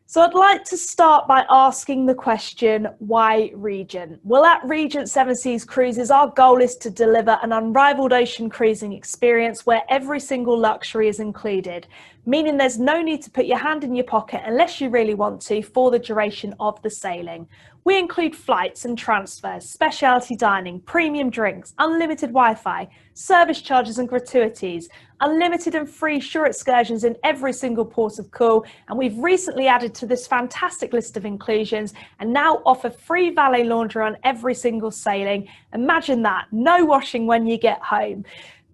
So I'd like to start by asking the question, why Regent? Well, at Regent Seven Seas Cruises, our goal is to deliver an unrivaled ocean cruising experience where every single luxury is included, meaning there's no need to put your hand in your pocket unless you really want to for the duration of the sailing. We include flights and transfers, specialty dining, premium drinks, unlimited Wi-Fi, service charges and gratuities, unlimited and free shore excursions in every single port of call, and we've recently added to this fantastic list of inclusions and now offer free valet laundry on every single sailing. Imagine that, no washing when you get home.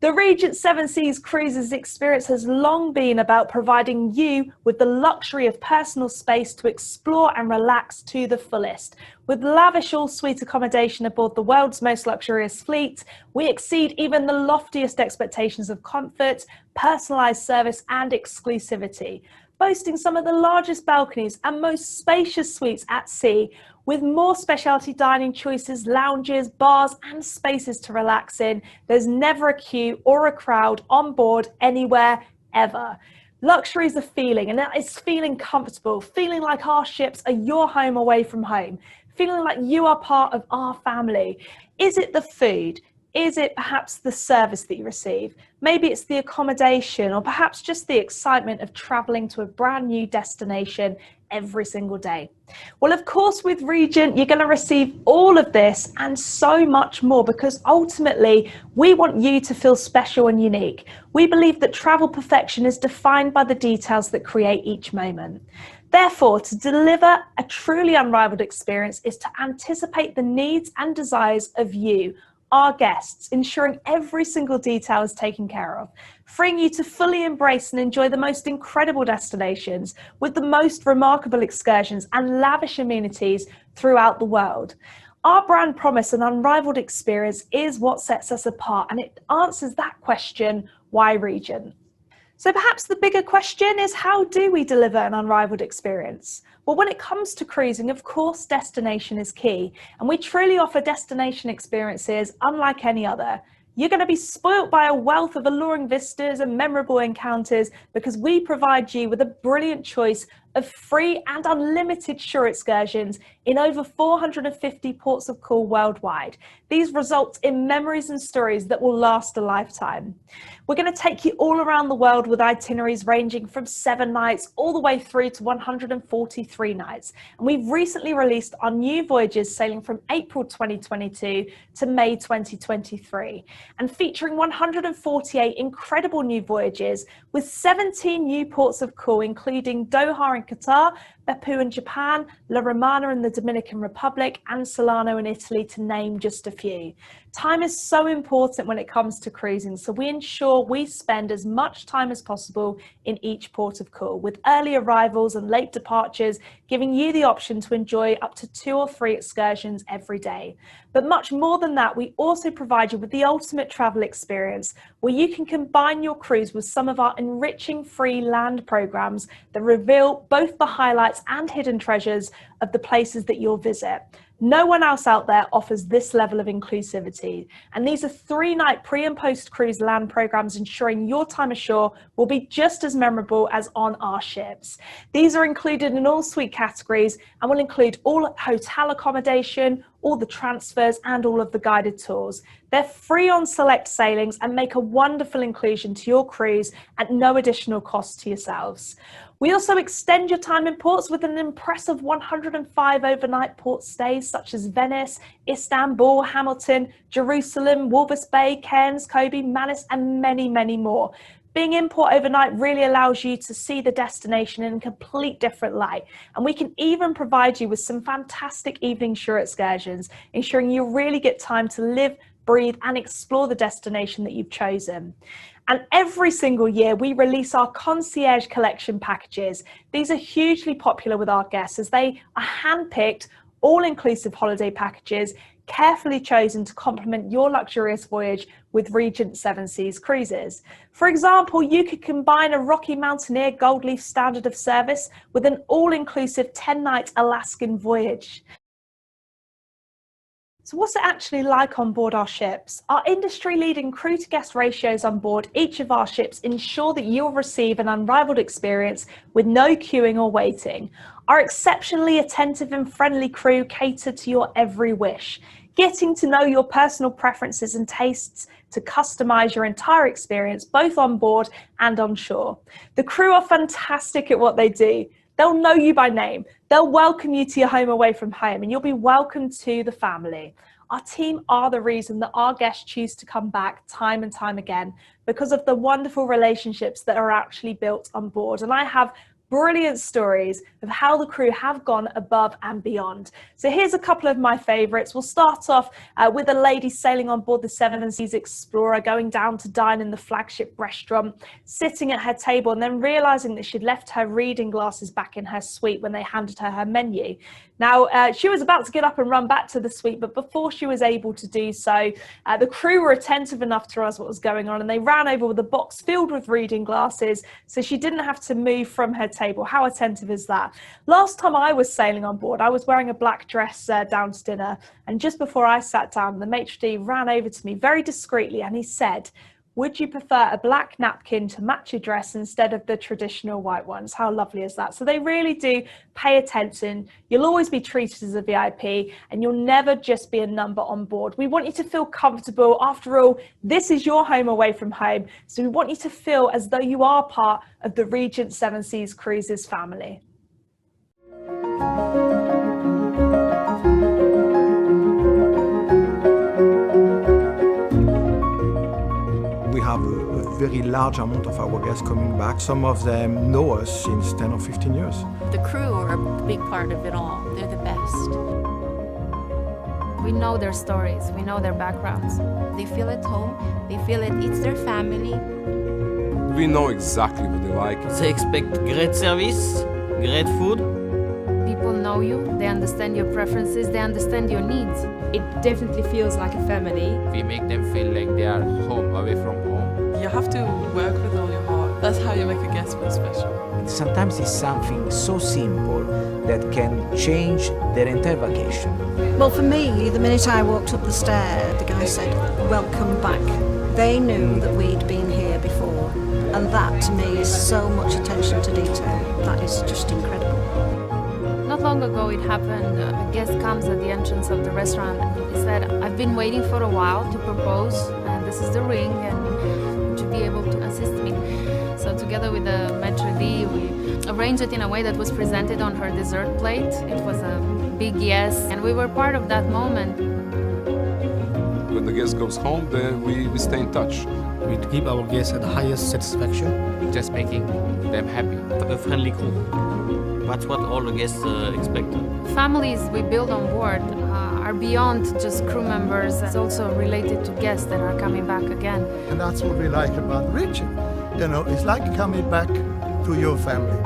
The Regent Seven Seas Cruises experience has long been about providing you with the luxury of personal space to explore and relax to the fullest. With lavish all-suite accommodation aboard the world's most luxurious fleet, we exceed even the loftiest expectations of comfort, personalised service and exclusivity, boasting some of the largest balconies and most spacious suites at sea, with more specialty dining choices, lounges, bars and spaces to relax in. There's never a queue or a crowd on board anywhere, ever. Luxury is a feeling, and that is feeling comfortable, feeling like our ships are your home away from home, feeling like you are part of our family. Is it the food? Is it perhaps the service that you receive? Maybe it's the accommodation, or perhaps just the excitement of traveling to a brand new destination every single day. Well, of course, with Regent, you're going to receive all of this and so much more, because ultimately we want you to feel special and unique. We believe that travel perfection is defined by the details that create each moment. Therefore, to deliver a truly unrivaled experience is to anticipate the needs and desires of you, our guests, ensuring every single detail is taken care of, freeing you to fully embrace and enjoy the most incredible destinations with the most remarkable excursions and lavish amenities throughout the world. Our brand promise and unrivaled experience is what sets us apart, and it answers that question, why Regent? So perhaps the bigger question is, how do we deliver an unrivaled experience? Well, when it comes to cruising, of course, destination is key, and we truly offer destination experiences unlike any other. You're going to be spoilt by a wealth of alluring vistas and memorable encounters, because we provide you with a brilliant choice of free and unlimited shore excursions in over 450 ports of call worldwide. These result in memories and stories that will last a lifetime. We're going to take you all around the world with itineraries ranging from 7 nights all the way through to 143 nights. And we've recently released our new voyages sailing from April 2022 to May 2023, and featuring 148 incredible new voyages with 17 new ports of call, including Doha in Qatar, Beppu in Japan, La Romana in the Dominican Republic, and Solano in Italy, to name just a few. Time is so important when it comes to cruising, so we ensure we spend as much time as possible in each port of call, with early arrivals and late departures, giving you the option to enjoy up to 2 or 3 excursions every day. But much more than that, we also provide you with the ultimate travel experience, where you can combine your cruise with some of our enriching free land programs that reveal both the highlights and hidden treasures of the places that you'll visit. No one else out there offers this level of inclusivity, and these are 3-night pre and post cruise land programs, ensuring your time ashore will be just as memorable as on our ships. These are included in all suite categories and will include all hotel accommodation, all the transfers and all of the guided tours. They're free on select sailings and make a wonderful inclusion to your cruise at no additional cost to yourselves. We also extend your time in ports with an impressive 105 overnight port stays, such as Venice, Istanbul, Hamilton, Jerusalem, Walvis Bay, Cairns, Kobe, Manus, and many, many more. Being in port overnight really allows you to see the destination in a complete different light, and we can even provide you with some fantastic evening shore excursions, ensuring you really get time to live, breathe, and explore the destination that you've chosen. And every single year we release our concierge collection packages. These are hugely popular with our guests, as they are hand-picked, all-inclusive holiday packages, carefully chosen to complement your luxurious voyage with Regent Seven Seas Cruises. For example, you could combine a Rocky Mountaineer Gold Leaf standard of service with an all-inclusive 10-night Alaskan voyage. So what's it actually like on board our ships? Our industry-leading crew-to-guest ratios on board each of our ships ensure that you'll receive an unrivaled experience with no queuing or waiting. Our exceptionally attentive and friendly crew cater to your every wish, getting to know your personal preferences and tastes to customize your entire experience, both on board and on shore. The crew are fantastic at what they do. They'll know you by name. They'll welcome you to your home away from home, and you'll be welcomed to the family. Our team are the reason that our guests choose to come back time and time again, because of the wonderful relationships that are actually built on board. And I have brilliant stories of how the crew have gone above and beyond. So here's a couple of my favorites. We'll start off with a lady sailing on board the Seven Seas Explorer, going down to dine in the flagship restaurant, sitting at her table and then realizing that she'd left her reading glasses back in her suite when they handed her menu. Now, she was about to get up and run back to the suite, but before she was able to do so, the crew were attentive enough to realize what was going on, and they ran over with a box filled with reading glasses, so she didn't have to move from her table. How attentive is that? Last time I was sailing on board, I was wearing a black dress down to dinner, and just before I sat down, the maitre d' ran over to me very discreetly, and he said, "Would you prefer a black napkin to match your dress instead of the traditional white ones?" How lovely is that? So they really do pay attention. You'll always be treated as a VIP, and you'll never just be a number on board. We want you to feel comfortable. After all, this is your home away from home. So we want you to feel as though you are part of the Regent Seven Seas Cruises family. We have a very large amount of our guests coming back. Some of them know us since 10 or 15 years. The crew are a big part of it all. They're the best. We know their stories, we know their backgrounds. They feel at home, they feel that it's their family. We know exactly what they like. They expect great service, great food. People know you, they understand your preferences, they understand your needs. It definitely feels like a family. We make them feel like they are home, away from home. You have to work with all your heart. That's how you make a guest feel special. Sometimes it's something so simple that can change their entire vacation. Well, for me, the minute I walked up the stair, the guy said, "Welcome back." They knew that we'd been here before, and that to me is so much attention to detail. That is just incredible. Not long ago it happened, a guest comes at the entrance of the restaurant and he said, "I've been waiting for a while to propose, and this is the ring, and would you be able to assist me?" So together with the maitre d', we arranged it in a way that was presented on her dessert plate. It was a big yes, and we were part of that moment. When the guest goes home, then we stay in touch. We keep our guests at the highest satisfaction. Just making them happy. A friendly crew. That's what all the guests expect. Families we build on board are beyond just crew members. It's also related to guests that are coming back again. And that's what we like about Regent. You know, it's like coming back to your family.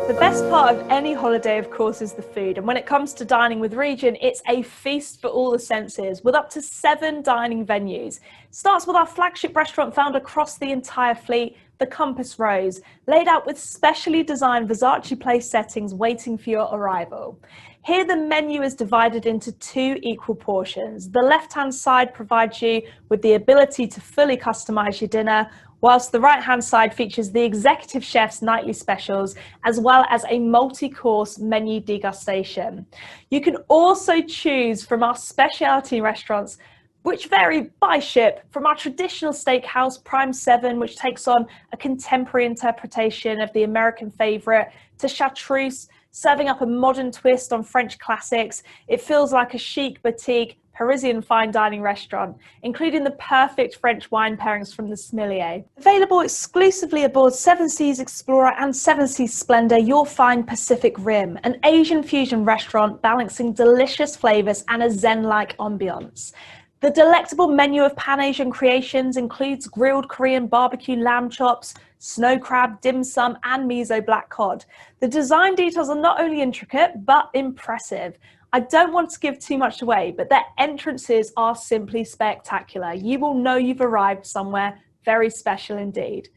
The best part of any holiday, of course, is the food. And when it comes to dining with Regent, it's a feast for all the senses, with up to 7 dining venues. It starts with our flagship restaurant found across the entire fleet, the Compass Rose, laid out with specially designed Versace place settings waiting for your arrival. Here, the menu is divided into 2 equal portions. The left-hand side provides you with the ability to fully customize your dinner, whilst the right-hand side features the executive chef's nightly specials, as well as a multi-course menu degustation. You can also choose from our specialty restaurants, which vary by ship, from our traditional steakhouse, Prime 7, which takes on a contemporary interpretation of the American favorite, to Chartreuse, serving up a modern twist on French classics. It feels like a chic boutique Parisian fine dining restaurant, including the perfect French wine pairings from the sommelier. Available exclusively aboard Seven Seas Explorer and Seven Seas Splendor, you'll find Pacific Rim, an Asian fusion restaurant balancing delicious flavors and a zen-like ambiance. The delectable menu of Pan-Asian creations includes grilled Korean barbecue lamb chops, snow crab, dim sum, and miso black cod. The design details are not only intricate, but impressive. I don't want to give too much away, but their entrances are simply spectacular. You will know you've arrived somewhere very special indeed.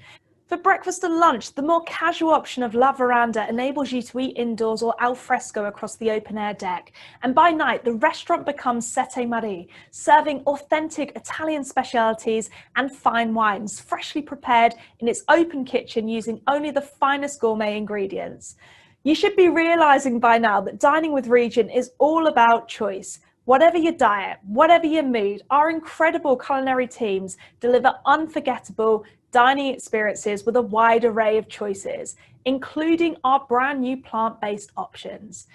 For breakfast and lunch, the more casual option of La Veranda enables you to eat indoors or al fresco across the open-air deck. And by night, the restaurant becomes Sette Mari, serving authentic Italian specialities and fine wines, freshly prepared in its open kitchen using only the finest gourmet ingredients. You should be realising by now that dining with Regent is all about choice. Whatever your diet, whatever your mood, our incredible culinary teams deliver unforgettable dining experiences with a wide array of choices, including our brand new plant-based options.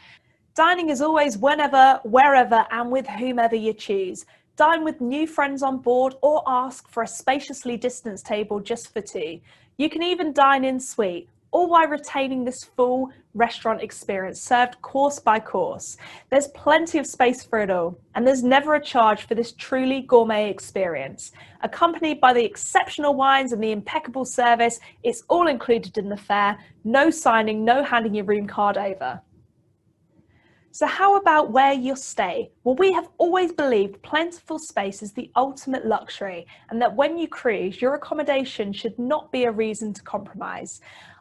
Dining is always whenever, wherever, and with whomever you choose. Dine with new friends on board or ask for a spaciously distanced table just for two. You can even dine in suite, all while retaining this full restaurant experience served course by course. There's plenty of space for it all, and there's never a charge for this truly gourmet experience. Accompanied by the exceptional wines and the impeccable service, it's all included in the fare. No signing, no handing your room card over. So how about where you'll stay? Well, we have always believed plentiful space is the ultimate luxury, and that when you cruise, your accommodation should not be a reason to compromise.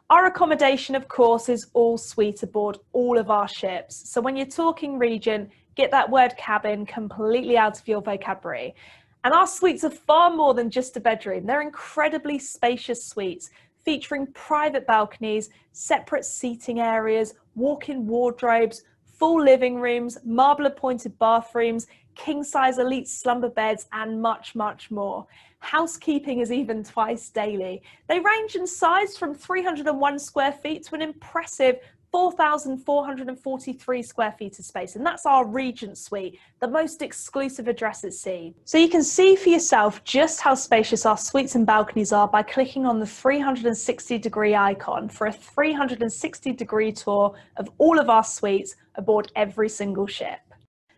Our accommodation, of course, is all suite aboard all of our ships. So when you're talking Regent, get that word cabin completely out of your vocabulary. And our suites are far more than just a bedroom. They're incredibly spacious suites, featuring private balconies, separate seating areas, walk-in wardrobes, full living rooms, marble-appointed bathrooms, king-size elite slumber beds, and much, much more. Housekeeping is even twice daily. They range in size from 301 square feet to an impressive 4,443 square feet of space, and that's our Regent Suite, the most exclusive address at sea. So you can see for yourself just how spacious our suites and balconies are by clicking on the 360-degree icon for a 360-degree tour of all of our suites aboard every single ship.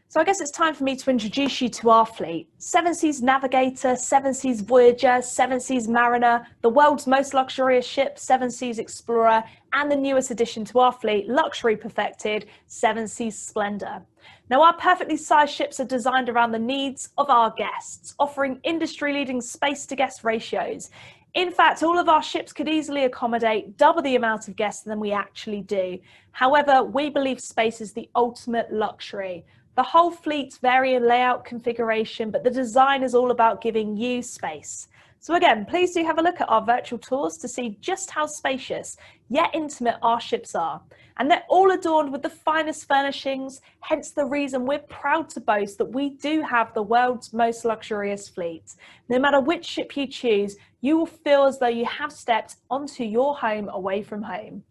So I guess it's time for me to introduce you to our fleet. Seven Seas Navigator, Seven Seas Voyager, Seven Seas Mariner, the world's most luxurious ship, Seven Seas Explorer, and the newest addition to our fleet, luxury perfected, Seven Seas Splendor. Now, our perfectly sized ships are designed around the needs of our guests, offering industry-leading space-to-guest ratios. In fact, all of our ships could easily accommodate double the amount of guests than we actually do. However, we believe space is the ultimate luxury. The whole fleets vary in layout configuration, but the design is all about giving you space. So again, please do have a look at our virtual tours to see just how spacious yet intimate our ships are. And they're all adorned with the finest furnishings, hence the reason we're proud to boast that we do have the world's most luxurious fleet. No matter which ship you choose, you will feel as though you have stepped onto your home away from home.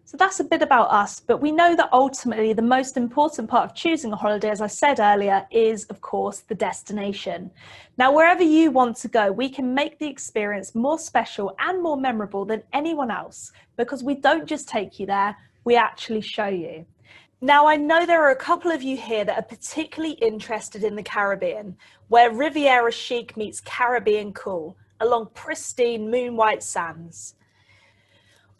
So that's a bit about us, but we know that ultimately the most important part of choosing a holiday, as I said earlier, is of course the destination. Now, wherever you want to go, we can make the experience more special and more memorable than anyone else, because we don't just take you there, we actually show you. Now, I know there are a couple of you here that are particularly interested in the Caribbean, where Riviera chic meets Caribbean cool, along pristine moon-white sands.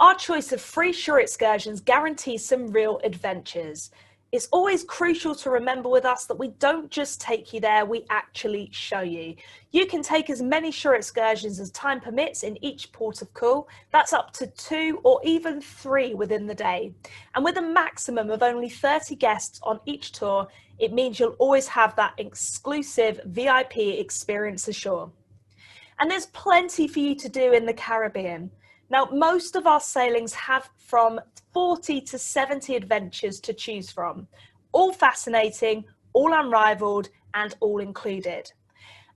Our choice of free shore excursions guarantees some real adventures. It's always crucial to remember with us that we don't just take you there, we actually show you. You can take as many shore excursions as time permits in each port of call. That's up to 2 or even 3 within the day. And with a maximum of only 30 guests on each tour, it means you'll always have that exclusive VIP experience ashore. And there's plenty for you to do in the Caribbean. Now, most of our sailings have from 40 to 70 adventures to choose from, all fascinating, all unrivaled, and all included.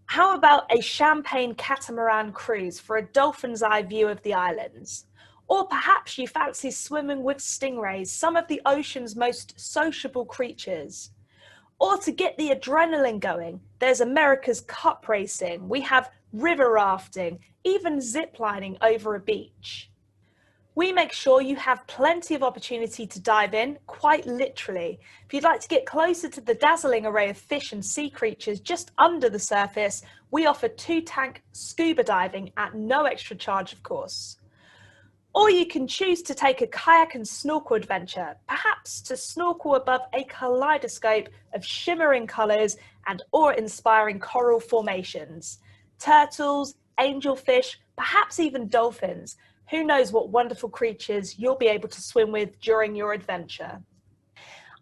How about a champagne catamaran cruise for a dolphin's eye view of the islands? Or perhaps you fancy swimming with stingrays, some of the ocean's most sociable creatures. Or to get the adrenaline going, there's America's Cup racing. We have river rafting, even ziplining over a beach. We make sure you have plenty of opportunity to dive in, quite literally. If you'd like to get closer to the dazzling array of fish and sea creatures just under the surface, we offer 2-tank scuba diving at no extra charge, of course. Or you can choose to take a kayak and snorkel adventure, perhaps to snorkel above a kaleidoscope of shimmering colours and awe-inspiring coral formations. Turtles, angelfish, perhaps even dolphins. Who knows what wonderful creatures you'll be able to swim with during your adventure.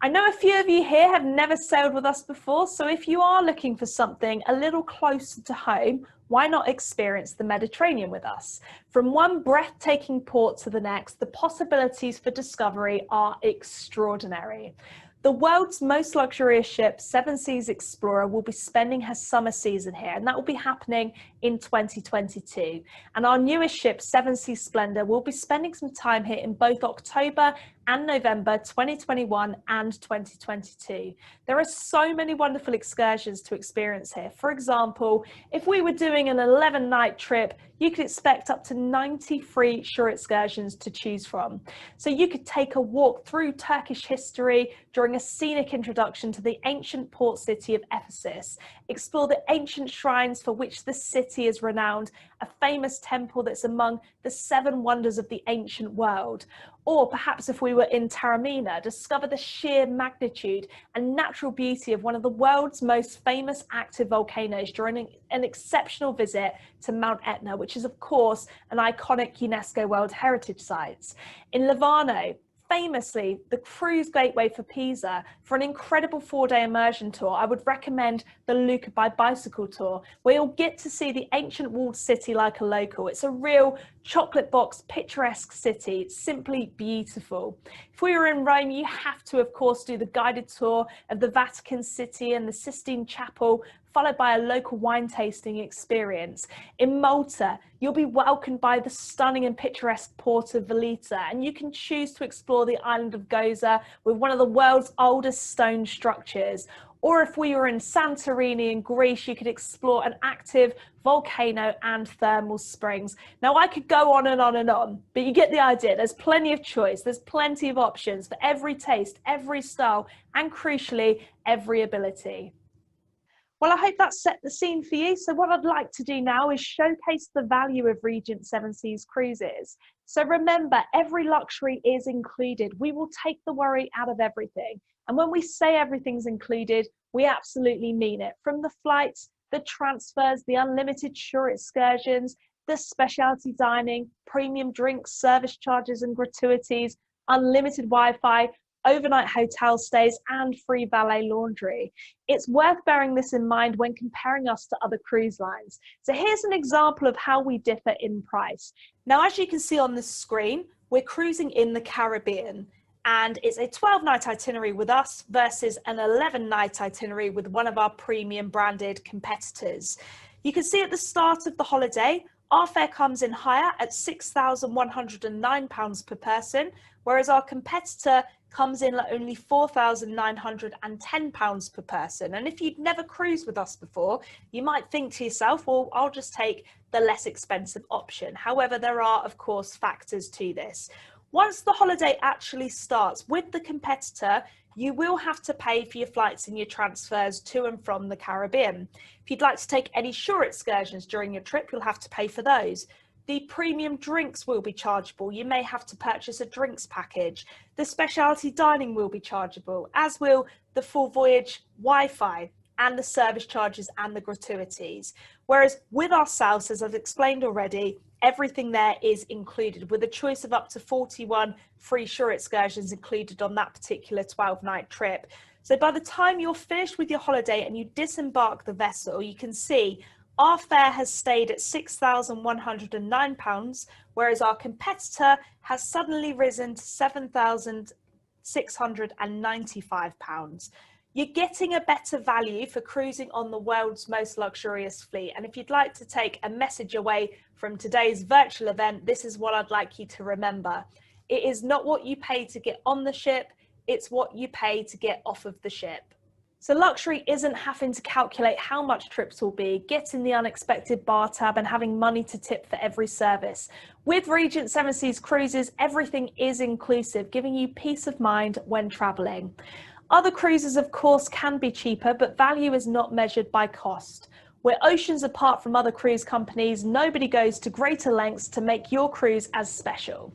I know a few of you here have never sailed with us before, so if you are looking for something a little closer to home, why not experience the Mediterranean with us? From one breathtaking port to the next, the possibilities for discovery are extraordinary. The world's most luxurious ship, Seven Seas Explorer, will be spending her summer season here, and that will be happening in 2022. And our newest ship, Seven Seas Splendor, will be spending some time here in both October and November 2021 and 2022. There are so many wonderful excursions to experience here. For example, if we were doing an 11-night trip, you could expect up to 90 free shore excursions to choose from. So you could take a walk through Turkish history during a scenic introduction to the ancient port city of Ephesus, explore the ancient shrines for which the city is renowned, a famous temple that's among the 7 wonders of the ancient world. Or perhaps if we were in Taormina, discover the sheer magnitude and natural beauty of one of the world's most famous active volcanoes during an exceptional visit to Mount Etna, which is of course an iconic UNESCO World Heritage Site. In Livorno, famously the cruise gateway for Pisa, for an incredible 4-day immersion tour, I would recommend the Lucca by Bicycle tour, where you'll get to see the ancient walled city like a local. It's a real chocolate box, picturesque city. It's simply beautiful. If we were in Rome, you have to, of course, do the guided tour of the Vatican City and the Sistine Chapel, followed by a local wine tasting experience. In Malta, you'll be welcomed by the stunning and picturesque port of Valletta, and you can choose to explore the island of Goza with one of the world's oldest stone structures. Or if we were in Santorini in Greece, you could explore an active volcano and thermal springs. Now, I could go on and on and on, but you get the idea. There's plenty of choice. There's plenty of options for every taste, every style, and crucially, every ability. Well, I hope that set the scene for you. So what I'd like to do now is showcase the value of Regent Seven Seas Cruises. So remember, every luxury is included. We will take the worry out of everything. And when we say everything's included, we absolutely mean it. From the flights, the transfers, the unlimited shore excursions, the specialty dining, premium drinks, service charges and gratuities, unlimited Wi-Fi, overnight hotel stays, and free valet laundry. It's worth bearing this in mind when comparing us to other cruise lines. So here's an example of how we differ in price. Now, as you can see on the screen, we're cruising in the Caribbean, and it's a 12-night itinerary with us versus an 11-night itinerary with one of our premium branded competitors. You can see at the start of the holiday, our fare comes in higher at £6,109 per person, whereas our competitor comes in at only £4,910 per person. And if you'd never cruised with us before, you might think to yourself, well, I'll just take the less expensive option. However, there are, of course, factors to this. Once the holiday actually starts with the competitor, you will have to pay for your flights and your transfers to and from the Caribbean. If you'd like to take any shore excursions during your trip, you'll have to pay for those. The premium drinks will be chargeable. You may have to purchase a drinks package. The specialty dining will be chargeable, as will the full voyage Wi-Fi and the service charges and the gratuities. Whereas with ourselves, as I've explained already, everything there is included, with a choice of up to 41 free shore excursions included on that particular 12-night trip. So by the time you're finished with your holiday and you disembark the vessel, you can see our fare has stayed at £6,109, whereas our competitor has suddenly risen to £7,695. You're getting a better value for cruising on the world's most luxurious fleet. And if you'd like to take a message away from today's virtual event, this is what I'd like you to remember. It is not what you pay to get on the ship, it's what you pay to get off of the ship. So luxury isn't having to calculate how much trips will be, getting the unexpected bar tab and having money to tip for every service. With Regent Seven Seas Cruises, everything is inclusive, giving you peace of mind when traveling. Other cruises, of course, can be cheaper, but value is not measured by cost. We're oceans apart from other cruise companies. Nobody goes to greater lengths to make your cruise as special.